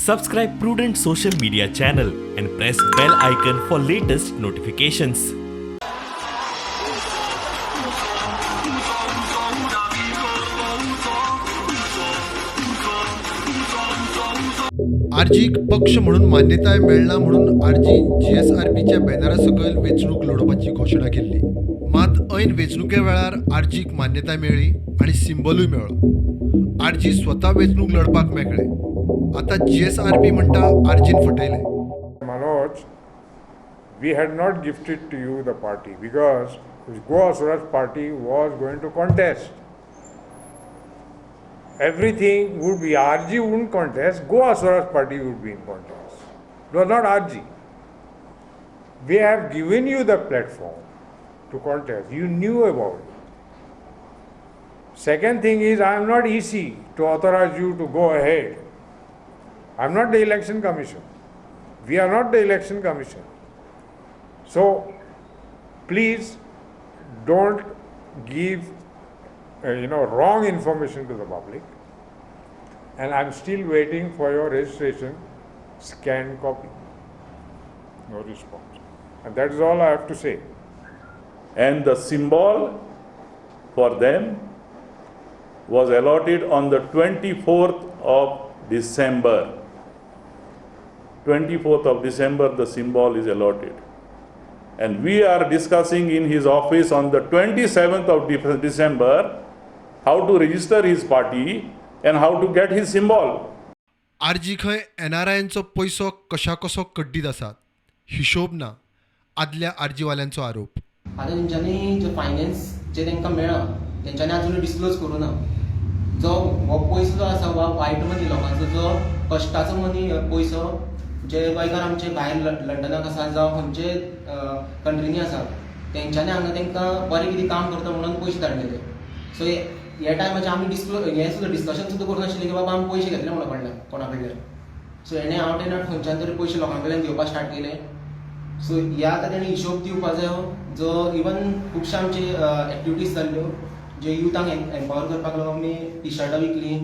Subscribe Prudent social media channel and press bell icon for latest notifications. आर्जीक पक्ष म्हणून मान्यताय मेळना म्हणून आर्जी GSRPच्या बॅनरा सकयल वेंचणूक लडोवपाची घोशणा केल्ली. मात ऐन वेंचणुके वेळार आर्जीक मान्यताय मेळ्ळी आनी सिंबलूय मेळ्ळो. आर्जी स्वता वेंचणूक लडपाक मेकळे. आता GSRP म्हणटा आर्जीन फटयले. Manoj, we had not gifted to you the party because Su-Raj party was going to contest. Everything would be RG wouldn't contest, Su-Raj party would be in contest. It was not RG. We have given you the platform to contest. You knew about it. Second thing is, I am not EC to authorize you to go ahead. I am not the election commission. We are not the election commission. So, please don't give wrong information to the public. And I'm still waiting for your registration scanned copy. No response. And that is all I have to say. And the symbol for them was allotted on the 24th of December. 24th of December, the symbol is allotted. And we are discussing in his office on the 27th of December how to register his party and how to get his symbol. आर्जी खंय NRIंचो पैसो कशा कसो कड्डीत आसात हिशोब ना, आदल्या आर्जीवाल्यांचो आरोप. आता तेंच्यांनी जो फायनान्स जे तांकां मेळ्ळा तेंच्यांनी आजून डिस्क्लोज करूं ना. जो हो पयसो जो आसा वा वायट मनी लोकांचो जो कश्टाचो मनी पयसो जे गोंयकार आमचे भायर लंडनाक आसा जावं खंयचे कंट्रीनी आसा तेंच्यांनी हांगा तांकां बरें कितें काम करता म्हणून पयशे धाडलेले. सो ह्या टायमाचेर आमी हें सुद्दां डिस्कशन सुद्दां करूनाशिल्लें की बाबा आमी पयशे घेतले म्हणून कडल्यान कोणा कडल्यान. सो हेणें आवट एंड आवट खंयच्यान तरी पयशे लोकां कडल्यान घेवपाक स्टार्ट केले. सो ह्या आतां तेणें हिशोब दिवपाक जायो जो इवन खुबशे आमचे एक्टिविटीज जाल्ल्यो जे युथांक एम्पावर करपाक लागून आमी टी शर्टां विकलीं.